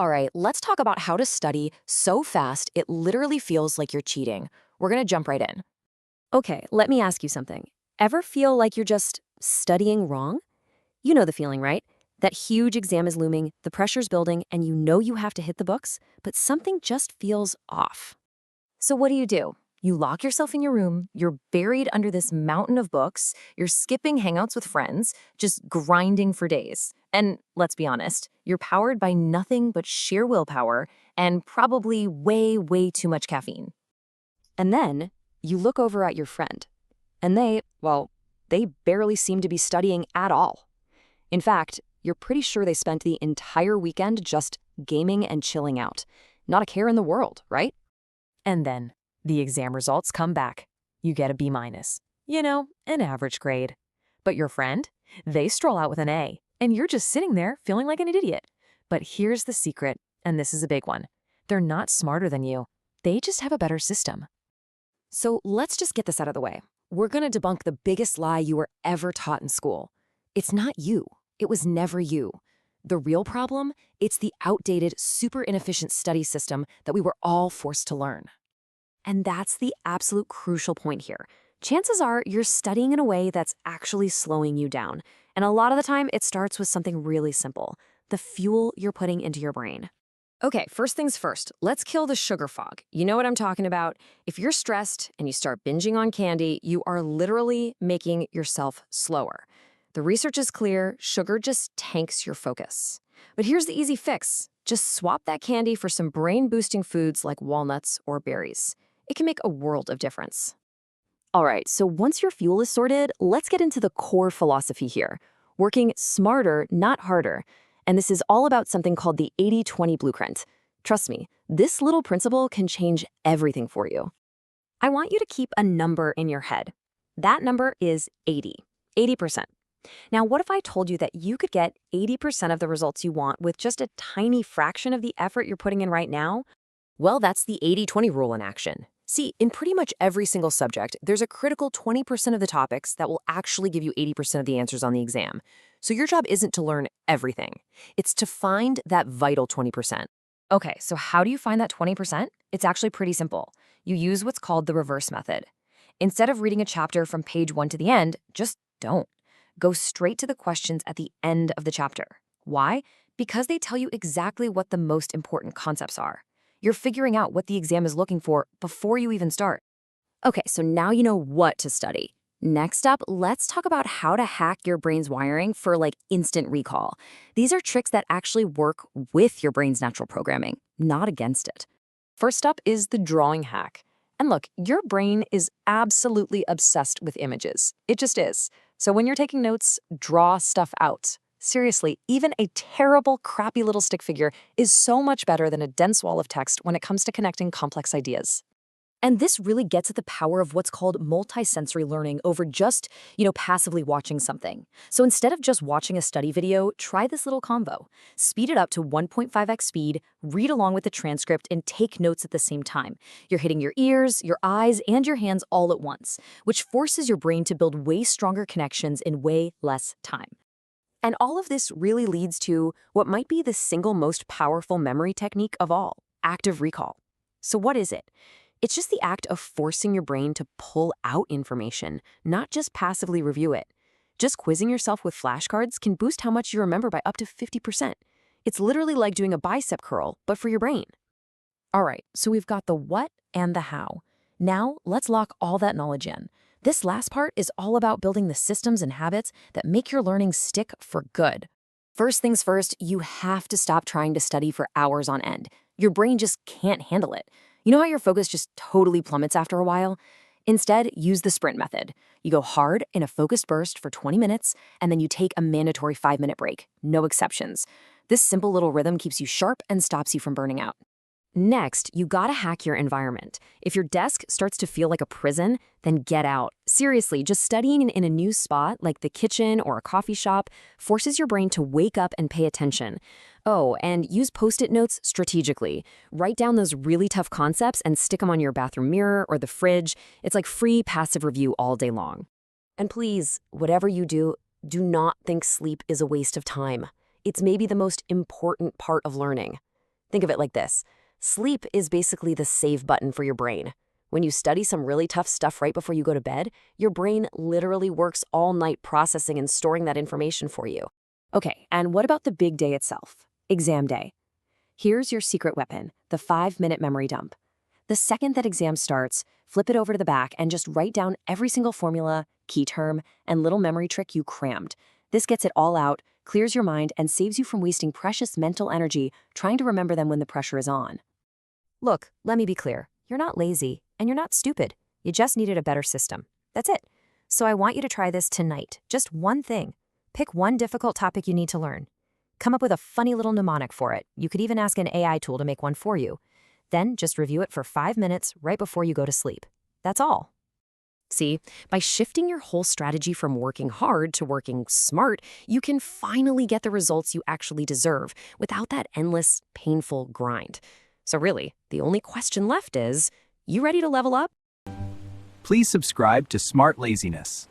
All right, let's talk about how to study so fast it literally feels like you're cheating. We're going to jump right in. Okay, let me ask you something. Ever feel like you're just studying wrong? You know the feeling, right? That huge exam is looming, the pressure's building, and you know you have to hit the books, but something just feels off. So, what do? You lock yourself in your room, you're buried under this mountain of books, you're skipping hangouts with friends, just grinding for days. And let's be honest, you're powered by nothing but sheer willpower and probably way, way too much caffeine. And then you look over at your friend, and they barely seem to be studying at all. In fact, you're pretty sure they spent the entire weekend just gaming and chilling out. Not a care in the world, right? And then the exam results come back. You get a B minus. You know, an average grade. But your friend, they stroll out with an A, and you're just sitting there feeling like an idiot. But here's the secret, and this is a big one. They're not smarter than you. They just have a better system. So let's just get this out of the way. We're going to debunk the biggest lie you were ever taught in school. It's not you. It was never you. The real problem, it's the outdated, super inefficient study system that we were all forced to learn. And that's the absolute crucial point here. Chances are you're studying in a way that's actually slowing you down. And a lot of the time, it starts with something really simple, the fuel you're putting into your brain. Okay, first things first, let's kill the sugar fog. You know what I'm talking about? If you're stressed and you start binging on candy, you are literally making yourself slower. The research is clear, sugar just tanks your focus. But here's the easy fix. Just swap that candy for some brain-boosting foods like walnuts or berries. It can make a world of difference. All right, so once your fuel is sorted, let's get into the core philosophy here. Working smarter, not harder. And this is all about something called the 80-20 blueprint. Trust me, this little principle can change everything for you. I want you to keep a number in your head. That number is 80, 80%. Now, what if I told you that you could get 80% of the results you want with just a tiny fraction of the effort you're putting in right now? Well, that's the 80-20 rule in action. See, in pretty much every single subject, there's a critical 20% of the topics that will actually give you 80% of the answers on the exam. So your job isn't to learn everything. It's to find that vital 20%. Okay, so how do you find that 20%? It's actually pretty simple. You use what's called the reverse method. Instead of reading a chapter from page 1 to the end, just don't. Go straight to the questions at the end of the chapter. Why? Because they tell you exactly what the most important concepts are. You're figuring out what the exam is looking for before you even start. Okay, so now you know what to study. Next up, let's talk about how to hack your brain's wiring for instant recall. These are tricks that actually work with your brain's natural programming, not against it. First up is the drawing hack. And look, your brain is absolutely obsessed with images. It just is. So when you're taking notes, draw stuff out. Seriously, even a terrible, crappy little stick figure is so much better than a dense wall of text when it comes to connecting complex ideas. And this really gets at the power of what's called multisensory learning over just, passively watching something. So instead of just watching a study video, try this little combo. Speed it up to 1.5x speed, read along with the transcript, and take notes at the same time. You're hitting your ears, your eyes, and your hands all at once, which forces your brain to build way stronger connections in way less time. And all of this really leads to what might be the single most powerful memory technique of all, active recall. So what is it? It's just the act of forcing your brain to pull out information, not just passively review it. Just quizzing yourself with flashcards can boost how much you remember by up to 50%. It's literally like doing a bicep curl, but for your brain. All right, so we've got the what and the how. Now, let's lock all that knowledge in. This last part is all about building the systems and habits that make your learning stick for good. First things first, you have to stop trying to study for hours on end. Your brain just can't handle it. You know how your focus just totally plummets after a while? Instead, use the sprint method. You go hard in a focused burst for 20 minutes, and then you take a mandatory 5-minute break. No exceptions. This simple little rhythm keeps you sharp and stops you from burning out. Next, you gotta hack your environment. If your desk starts to feel like a prison, then get out. Seriously, just studying in a new spot, like the kitchen or a coffee shop, forces your brain to wake up and pay attention. Oh, and use Post-it notes strategically. Write down those really tough concepts and stick them on your bathroom mirror or the fridge. It's like free passive review all day long. And please, whatever you do, do not think sleep is a waste of time. It's maybe the most important part of learning. Think of it like this. Sleep is basically the save button for your brain. When you study some really tough stuff right before you go to bed, your brain literally works all night processing and storing that information for you. Okay, and what about the big day itself? Exam day. Here's your secret weapon, the 5-minute memory dump. The second that exam starts, flip it over to the back and just write down every single formula, key term, and little memory trick you crammed. This gets it all out, clears your mind, and saves you from wasting precious mental energy trying to remember them when the pressure is on. Look, let me be clear. You're not lazy, and you're not stupid. You just needed a better system. That's it. So I want you to try this tonight. Just one thing. Pick one difficult topic you need to learn. Come up with a funny little mnemonic for it. You could even ask an AI tool to make one for you. Then just review it for 5 minutes right before you go to sleep. That's all. See, by shifting your whole strategy from working hard to working smart, you can finally get the results you actually deserve without that endless, painful grind. So really, the only question left is, you ready to level up? Please subscribe to Smart Laziness.